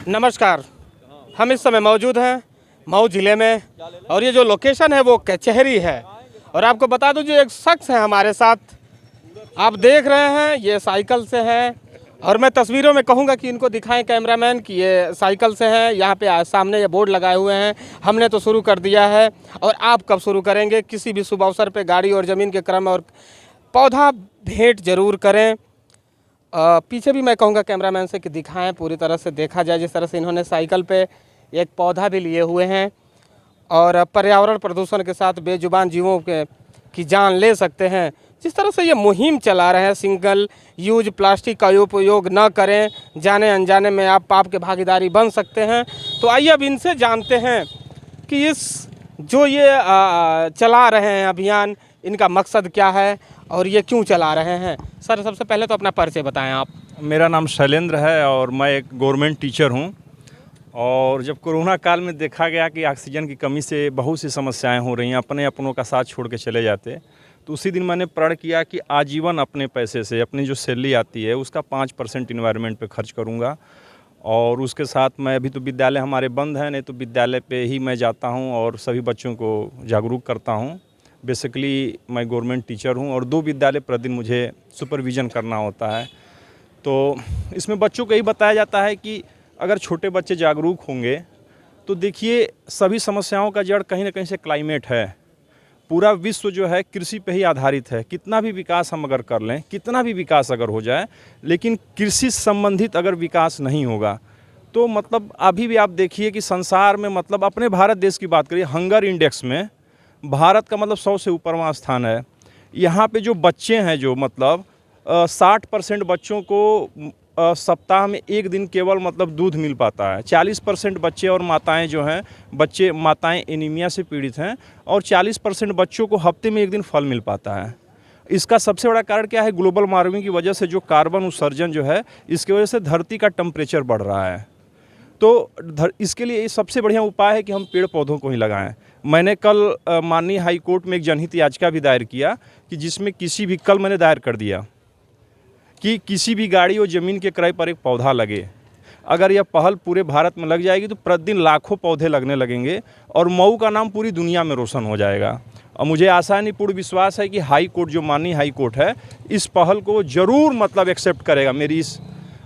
नमस्कार, हम इस समय मौजूद हैं मऊ ज़िले में और ये जो लोकेशन है वो कचहरी है। और आपको बता दूं, जो एक शख्स है हमारे साथ, आप देख रहे हैं ये साइकिल से है और मैं तस्वीरों में कहूँगा कि इनको दिखाएं कैमरामैन कि ये साइकिल से है। यहाँ पे सामने ये बोर्ड लगाए हुए हैं, हमने तो शुरू कर दिया है और आप कब शुरू करेंगे। किसी भी शुभ अवसर पे गाड़ी और ज़मीन के क्रम और पौधा भेंट जरूर करें। पीछे भी मैं कहूँगा कैमरामैन से कि दिखाएं, पूरी तरह से देखा जाए। जिस तरह से इन्होंने साइकिल पे एक पौधा भी लिए हुए हैं और पर्यावरण प्रदूषण के साथ बेजुबान जीवों की जान ले सकते हैं, जिस तरह से ये मुहिम चला रहे हैं। सिंगल यूज प्लास्टिक का उपयोग न करें, जाने अनजाने में आप पाप के भागीदारी बन सकते हैं। तो आइए अब इनसे जानते हैं कि इस जो ये चला रहे हैं अभियान, इनका मकसद क्या है और ये क्यों चला रहे हैं। सर, सबसे पहले तो अपना परिचय बताएं आप। मेरा नाम शैलेंद्र है और मैं एक गवर्नमेंट टीचर हूं। और जब कोरोना काल में देखा गया कि ऑक्सीजन की कमी से बहुत सी समस्याएं हो रही हैं, अपनों का साथ छोड़ के चले जाते, तो उसी दिन मैंने प्रण किया कि आजीवन अपने पैसे से अपनी जो सैलरी आती है उसका 5% इन्वायरमेंट पे खर्च करूंगा। और उसके साथ मैं अभी तो विद्यालय हमारे बंद हैं, नहीं तो विद्यालय पे ही मैं जाता हूं और सभी बच्चों को जागरूक करता हूं। बेसिकली मैं गवर्नमेंट टीचर हूं और 2 विद्यालय प्रतिदिन मुझे सुपरविज़न करना होता है। तो इसमें बच्चों को यही बताया जाता है कि अगर छोटे बच्चे जागरूक होंगे तो देखिए, सभी समस्याओं का जड़ कहीं ना कहीं से क्लाइमेट है। पूरा विश्व जो है कृषि पे ही आधारित है। कितना भी विकास हम अगर कर लें, कितना भी विकास अगर हो जाए, लेकिन कृषि संबंधित अगर विकास नहीं होगा तो मतलब अभी भी आप देखिए कि संसार में, मतलब अपने भारत देश की बात करिए, हंगर इंडेक्स में भारत का मतलब 100 से ऊपरवां स्थान है। यहाँ पे जो बच्चे हैं, जो मतलब 60% बच्चों को सप्ताह में 1 दिन केवल मतलब दूध मिल पाता है। 40% बच्चे और माताएं जो हैं, माताएं एनीमिया से पीड़ित हैं और 40% बच्चों को हफ्ते में 1 दिन फल मिल पाता है। इसका सबसे बड़ा कारण क्या है? ग्लोबल वार्मिंग की वजह से जो कार्बन उत्सर्जन जो है, इसकी वजह से धरती का टेम्परेचर बढ़ रहा है। तो इसके लिए सबसे बढ़िया उपाय है कि हम पेड़ पौधों को ही लगाएं। मैंने कल माननीय हाई कोर्ट में एक जनहित याचिका भी दायर किया कि जिसमें कल मैंने दायर कर दिया कि किसी भी गाड़ी और ज़मीन के क्रय पर एक पौधा लगे। अगर यह पहल पूरे भारत में लग जाएगी तो प्रतिदिन लाखों पौधे लगने लगेंगे और मऊ का नाम पूरी दुनिया में रोशन हो जाएगा। और मुझे आशा नहीं, पूर्ण विश्वास है कि हाई कोर्ट, जो माननीय हाई कोर्ट है, इस पहल को ज़रूर मतलब एक्सेप्ट करेगा मेरी इस।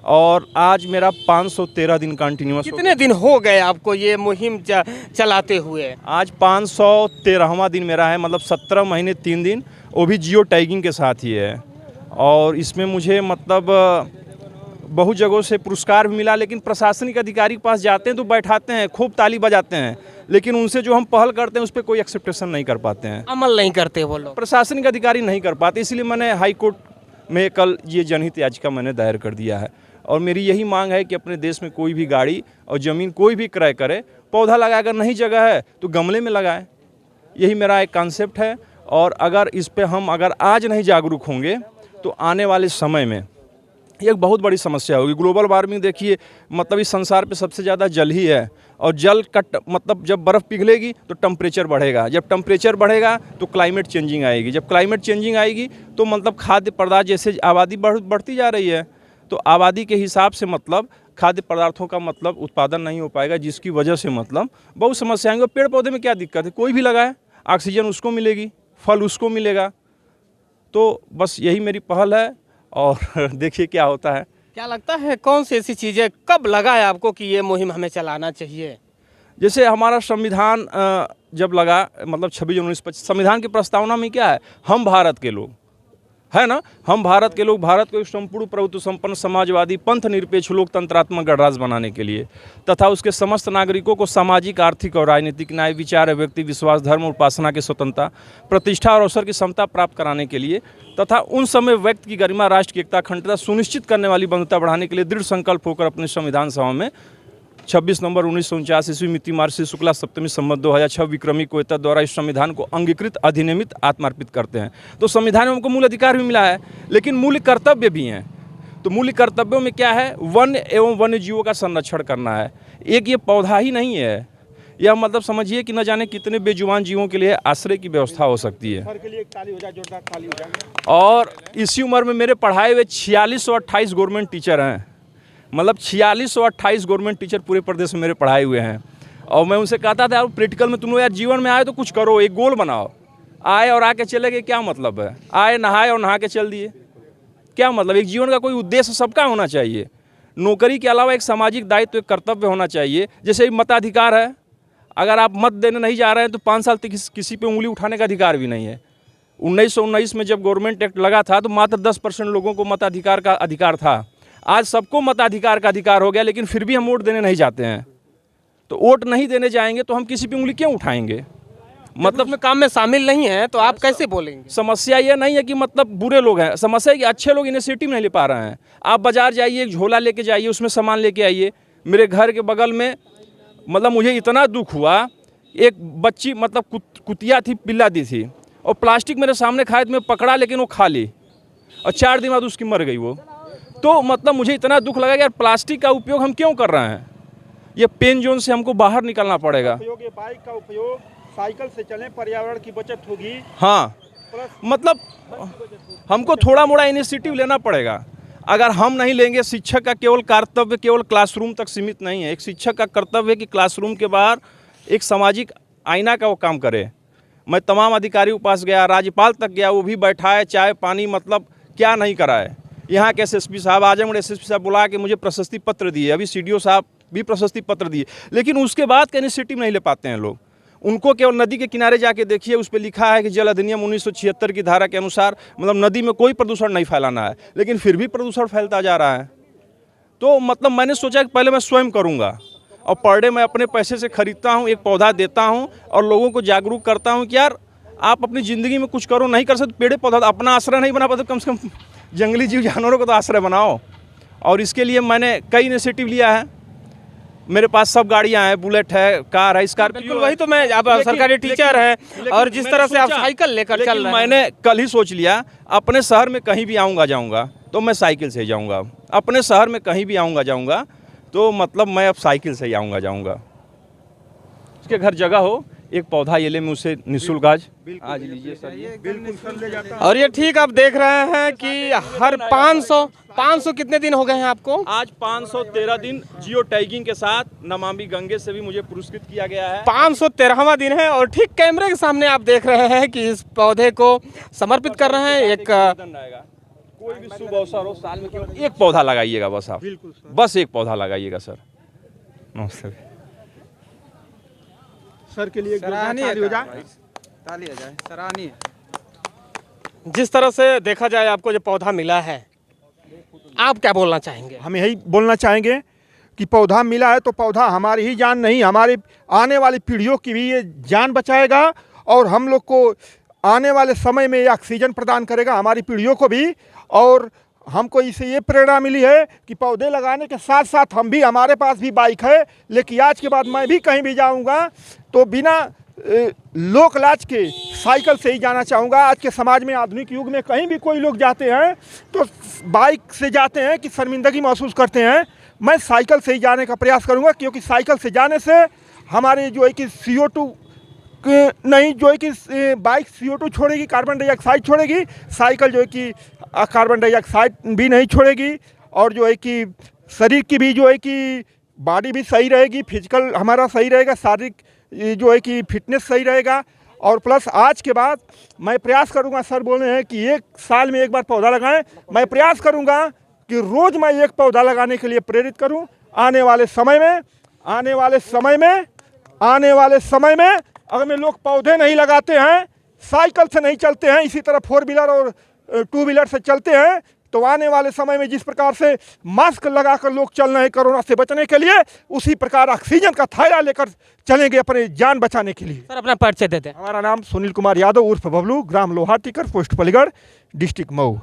और आज मेरा 513 दिन कंटिन्यूअस। कितने दिन हो गए आपको ये मुहिम चलाते हुए? आज 513वां दिन मेरा है, मतलब 17 महीने 3 दिन, वो भी जियो टैगिंग के साथ ही है। और इसमें मुझे मतलब बहुत जगहों से पुरस्कार भी मिला, लेकिन प्रशासनिक अधिकारी के पास जाते हैं तो बैठाते हैं, खूब ताली बजाते हैं, लेकिन उनसे जो हम पहल करते हैं उस पर कोई एक्सेप्टेशन नहीं कर पाते हैं, अमल नहीं करते वो लोग, प्रशासनिक अधिकारी नहीं कर पाते। इसलिए मैंने हाई कोर्ट में कल ये जनहित याचिका मैंने दायर कर दिया है। और मेरी यही मांग है कि अपने देश में कोई भी गाड़ी और ज़मीन कोई भी क्रय करे, पौधा लगाए। अगर नहीं जगह है तो गमले में लगाए। यही मेरा एक कॉन्सेप्ट है। और अगर इस पे हम अगर आज नहीं जागरूक होंगे तो आने वाले समय में एक बहुत बड़ी समस्या होगी। ग्लोबल वार्मिंग देखिए, मतलब इस संसार पे सबसे ज़्यादा जल ही है और जल का मतलब जब बर्फ़ पिघलेगी तो टेम्परेचर बढ़ेगा, जब टेम्परेचर बढ़ेगा तो क्लाइमेट चेंजिंग आएगी, जब क्लाइमेट चेंजिंग आएगी तो मतलब खाद्य पदार्थ, जैसे आबादी बढ़ती जा रही है तो आबादी के हिसाब से मतलब खाद्य पदार्थों का मतलब उत्पादन नहीं हो पाएगा, जिसकी वजह से मतलब बहुत समस्याएं होंगी। पेड़ पौधे में क्या दिक्कत है? कोई भी लगाए, ऑक्सीजन उसको मिलेगी, फल उसको मिलेगा। तो बस यही मेरी पहल है और देखिए क्या होता है। क्या लगता है कौन सी ऐसी चीज़ें कब लगा है आपको कि ये मुहिम हमें चलाना चाहिए? जैसे हमारा संविधान जब लगा, मतलब 26 जनवरी 1925, संविधान की प्रस्तावना में क्या है? हम भारत के लोग, है ना, हम भारत के लोग भारत को एक संपूर्ण प्रभुत्व संपन्न समाजवादी पंथ निरपेक्ष लोकतंत्रात्मक गणराज्य बनाने के लिए तथा उसके समस्त नागरिकों को सामाजिक, आर्थिक और राजनीतिक न्याय, विचार, व्यक्ति विश्वास, धर्म और उपासना की स्वतंत्रता, प्रतिष्ठा और अवसर की समता प्राप्त कराने के लिए तथा उन समय व्यक्ति की गरिमा, राष्ट्र की एकता, अखंडता सुनिश्चित करने वाली बंधुता बढ़ाने के लिए दृढ़ संकल्प होकर अपने संविधान सभा में 26 नवंबर 1949 ईस्वी मिति मार्गशीर्ष शुक्ला सप्तमी संवत 2006 विक्रमी को द्वारा इस संविधान को अंगीकृत, अधिनियमित, आत्मार्पित करते हैं। तो संविधान में हमको मूल अधिकार भी मिला है, लेकिन मूल कर्तव्य भी हैं। तो मूल कर्तव्यों में क्या है? वन एवं वन्य जीवों का संरक्षण करना है। एक ये पौधा ही नहीं है, यह मतलब समझिए कि न जाने कितने बेजुबान जीवों के लिए आश्रय की व्यवस्था हो सकती है। और इसी उम्र में मेरे पढ़ाए हुए 4628 गवर्नमेंट टीचर हैं। मतलब 4628 गवर्नमेंट टीचर पूरे प्रदेश में मेरे पढ़ाए हुए हैं। और मैं उनसे कहता था यार प्रैक्टिकल में तुम लोग यार जीवन में आए तो कुछ करो, एक गोल बनाओ। आए और आके चले गए, क्या मतलब है? आए नहाए और नहा के चल दिए, क्या मतलब? एक जीवन का कोई उद्देश्य सबका होना चाहिए। नौकरी के अलावा एक सामाजिक दायित्व, एक कर्तव्य होना चाहिए। जैसे मताधिकार है, अगर आप मत देने नहीं जा रहे हैं तो 5 साल तक किसी पे उंगली उठाने का अधिकार भी नहीं है। 1919 में जब गवर्नमेंट एक्ट लगा था तो मात्र 10% लोगों को मताधिकार का अधिकार था। आज सबको मताधिकार का अधिकार हो गया, लेकिन फिर भी हम वोट देने नहीं जाते हैं। तो वोट नहीं देने जाएंगे तो हम किसी पे उंगली क्यों उठाएंगे? मतलब में काम में शामिल नहीं है तो आप कैसे बोलेंगे? समस्या ये नहीं है कि मतलब बुरे लोग हैं, समस्या है कि अच्छे लोग इनिशिएटिव नहीं ले पा रहे हैं। आप बाजार जाइए, एक झोला लेके जाइए, उसमें सामान लेके आइए। मेरे घर के बगल में मतलब मुझे इतना दुख हुआ, एक बच्ची मतलब कुतिया थी, पिल्ला दी थी, और प्लास्टिक मेरे सामने खाए तो मैं पकड़ा, लेकिन वो खा ली और 4 दिन बाद उसकी मर गई वो। तो मतलब मुझे इतना दुख लगा कि यार प्लास्टिक का उपयोग हम क्यों कर रहे हैं? ये पेन जोन से हमको बाहर निकलना पड़ेगा। ये बाइक का उपयोग साइकिल से चलें, पर्यावरण की बचत होगी। हाँ, मतलब हमको थोड़ा मोड़ा इनिशिएटिव लेना पड़ेगा। अगर हम नहीं लेंगे, शिक्षक का केवल कर्तव्य केवल क्लासरूम तक सीमित नहीं है। एक शिक्षक का कर्तव्य है कि क्लासरूम के बाहर एक सामाजिक आईना का वो काम करे। मैं तमाम अधिकारियों के पास गया, राज्यपाल तक गया, वो भी बैठाए, चाय पानी मतलब क्या नहीं कराए। यहाँ के एसएसपी साहब, आजमगढ़ एसएसपी साहब बुला के मुझे प्रशस्ति पत्र दिए, अभी सीडीओ साहब भी प्रशस्ति पत्र दिए, लेकिन उसके बाद का इनिशिएटिव नहीं ले पाते हैं लोग। उनको केवल नदी के किनारे जाके देखिए, उस पर लिखा है कि जल अधिनियम 1976 की धारा के अनुसार मतलब नदी में कोई प्रदूषण नहीं फैलाना है, लेकिन फिर भी प्रदूषण फैलता जा रहा है। तो मतलब मैंने सोचा कि पहले मैं स्वयं करूँगा, और पर डे मैं अपने पैसे से खरीदता हूँ, एक पौधा देता हूँ और लोगों को जागरूक करता हूँ कि यार आप अपनी ज़िंदगी में कुछ करो। नहीं कर सकते पेड़ पौधा, अपना आश्रय नहीं बना पाते, कम से कम जंगली जीव जानवरों को तो आश्रय बनाओ। और इसके लिए मैंने कई इनिशिएटिव लिया है। मेरे पास सब गाड़ियां हैं, बुलेट है, कार है, स्कॉर्पियो। बिल्कुल वही तो मैं, आप सरकारी टीचर हैं और जिस तरह से आप साइकिल लेकर चल रहे हैं। मैंने कल ही सोच लिया, अपने शहर में कहीं भी आऊँगा जाऊँगा तो मैं साइकिल से ही जाऊँगा। अपने शहर में कहीं भी आऊँगा जाऊँगा तो मतलब मैं अब साइकिल से ही आऊँगा जाऊँगा। उसके घर जगह हो, एक पौधा ये ले, मैं उसे निःशुल्क आज लीजिए सर, ये बिल्कुल सर ले जाता हूं। और ये ठीक आप देख रहे हैं कि हर 500 कितने दिन हो गए हैं आपको? आज 513 दिन जियो टैगिंग के साथ नमामि गंगे से भी मुझे पुरस्कृत किया गया है। 513वां दिन है और ठीक कैमरे के सामने आप देख रहे हैं कि इस पौधे को समर्पित कर रहे हैं। एक कोई भी शुभ अवसर हो, साल में केवल एक पौधा लगाइएगा बस आप, बिल्कुल सर। बस एक पौधा लगाइएगा सर। नमस्ते सर के लिए सराहनीय ताली हो जाए। ताली हो जाए, सराहनीय। जिस तरह से देखा जाए आपको जो पौधा मिला है, आप क्या बोलना चाहेंगे? हम यही बोलना चाहेंगे कि पौधा मिला है तो पौधा हमारी ही जान नहीं, हमारे आने वाली पीढ़ियों की भी ये जान बचाएगा और हम लोग को आने वाले समय में ये ऑक्सीजन प्रदान करेगा, हमारी पीढ़ियों को भी। और हमको इससे ये प्रेरणा मिली है कि पौधे लगाने के साथ साथ हम भी, हमारे पास भी बाइक है, लेकिन आज के बाद मैं भी कहीं भी जाऊंगा तो बिना लोक लाज के साइकिल से ही जाना चाहूँगा। आज के समाज में, आधुनिक युग में कहीं भी कोई लोग जाते हैं तो बाइक से जाते हैं कि शर्मिंदगी महसूस करते हैं। मैं साइकिल से ही जाने का प्रयास करूँगा, क्योंकि साइकिल से जाने से हमारे जो है कि CO2 नहीं, जो है कि बाइक CO2 छोड़ेगी, कार्बन डाइऑक्साइड छोड़ेगी, साइकिल जो है कि कार्बन डाइऑक्साइड भी नहीं छोड़ेगी, और जो है कि शरीर की भी जो है कि बॉडी भी सही रहेगी, फिजिकल हमारा सही रहेगा, शारीरिक जो है कि फिटनेस सही रहेगा। और प्लस आज के बाद मैं प्रयास करूंगा, सर बोल रहे हैं कि 1 साल में 1 बार पौधा लगाएं, मैं प्रयास करूंगा कि रोज़ मैं 1 पौधा लगाने के लिए प्रेरित करूं। आने वाले समय में अगर में लोग पौधे नहीं लगाते हैं, साइकिल से नहीं चलते हैं, इसी तरह 4 व्हीलर और 2 व्हीलर से चलते हैं, तो आने वाले समय में जिस प्रकार से मास्क लगाकर लोग चल रहे हैं कोरोना से बचने के लिए, उसी प्रकार ऑक्सीजन का थैला लेकर चलेंगे अपने जान बचाने के लिए। सर अपना परिचय देते हैं। हमारा नाम सुनील कुमार यादव उर्फ बबलू, ग्राम लोहा टिकर, पोस्ट पलीगढ़, डिस्ट्रिक्ट मऊ।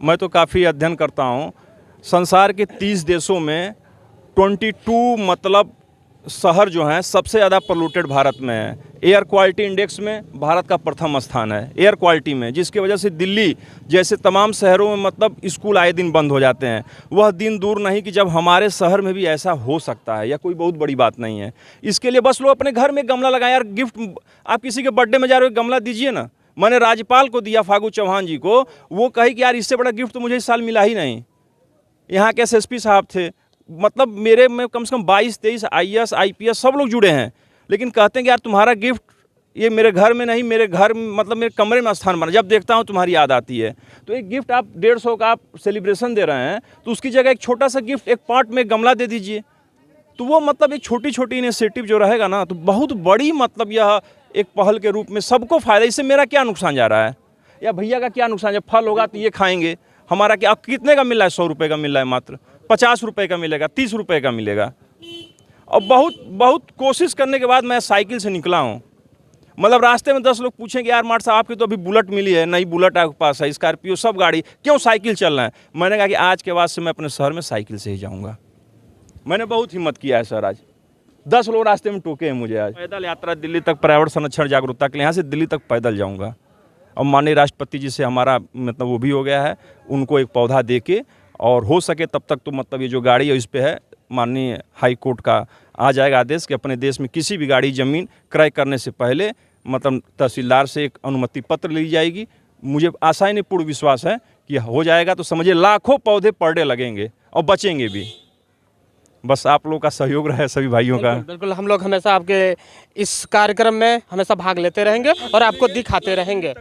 मैं तो काफ़ी अध्ययन करता हूँ। संसार के 30 देशों में 22 मतलब शहर जो हैं सबसे ज़्यादा पोल्यूटेड भारत में है। एयर क्वालिटी इंडेक्स में भारत का प्रथम स्थान है एयर क्वालिटी में, जिसकी वजह से दिल्ली जैसे तमाम शहरों में मतलब स्कूल आए दिन बंद हो जाते हैं। वह दिन दूर नहीं कि जब हमारे शहर में भी ऐसा हो सकता है, या कोई बहुत बड़ी बात नहीं है। इसके लिए बस लोग अपने घर में गमला लगाएं। यार गिफ्ट, आप किसी के बर्थडे में जा रहे हो, गमला दीजिए ना। मैंने राज्यपाल को दिया, फागू चौहान जी को, वो कहे कि यार इससे बड़ा गिफ्ट तो मुझे इस साल मिला ही नहीं। यहाँ के एसएसपी साहब थे, मतलब मेरे में कम से कम 22-23 आईएएस आईपीएस सब लोग जुड़े हैं, लेकिन कहते हैं कि यार तुम्हारा गिफ्ट ये मेरे घर में नहीं, मेरे घर मतलब मेरे कमरे में स्थान बना, जब देखता हूँ तुम्हारी याद आती है। तो एक गिफ्ट आप 150 का आप सेलिब्रेशन दे रहे हैं, तो उसकी जगह एक छोटा सा गिफ्ट एक पॉट में गमला दे दीजिए। तो वो मतलब एक छोटी छोटी इनिशिएटिव जो रहेगा ना, तो बहुत बड़ी मतलब यह एक पहल के रूप में सबको फ़ायदा। इससे मेरा क्या नुकसान जा रहा है या भैया का क्या नुकसान? जब फल होगा तो ये खाएंगे, हमारा क्या? अब कितने का मिल रहा है? 100 रुपये का मिल रहा है, मात्र 50 रुपये का मिलेगा, 30 रुपये का मिलेगा। और बहुत कोशिश करने के बाद मैं साइकिल से निकला हूँ। मतलब रास्ते में 10 लोग पूछेंगे यार मार्ट साहब आपकी तो अभी बुलेट मिली है, नई बुलेट आपके पास है, स्कॉर्पियो, सब गाड़ी, क्यों साइकिल चल रहा है? मैंने कहा कि आज के बाद से मैं अपने शहर में साइकिल से ही जाऊँगा। मैंने बहुत हिम्मत किया है सर। आज 10 लोग रास्ते में टोके हैं मुझे। आज पैदल यात्रा दिल्ली तक पर्यावरण संरक्षण जागरूकता के लिए यहाँ से दिल्ली तक पैदल जाऊँगा। और माननीय राष्ट्रपति जी से हमारा मतलब वो भी हो गया है, उनको एक पौधा दे के, और हो सके तब तक तो मतलब ये जो गाड़ी है इस पे है, माननीय हाई कोर्ट का आ जाएगा आदेश कि अपने देश में किसी भी गाड़ी ज़मीन क्रय करने से पहले मतलब तहसीलदार से एक अनुमति पत्र ली जाएगी। मुझे आशा नहीं, पूर्ण विश्वास है कि हो जाएगा, तो समझिए लाखों पौधे पर डे लगेंगे और बचेंगे भी। बस आप लोगों का सहयोग रहे, सभी भाइयों का। बिल्कुल, हम लोग हमेशा आपके इस कार्यक्रम में हमेशा भाग लेते रहेंगे और आपको दिखाते रहेंगे।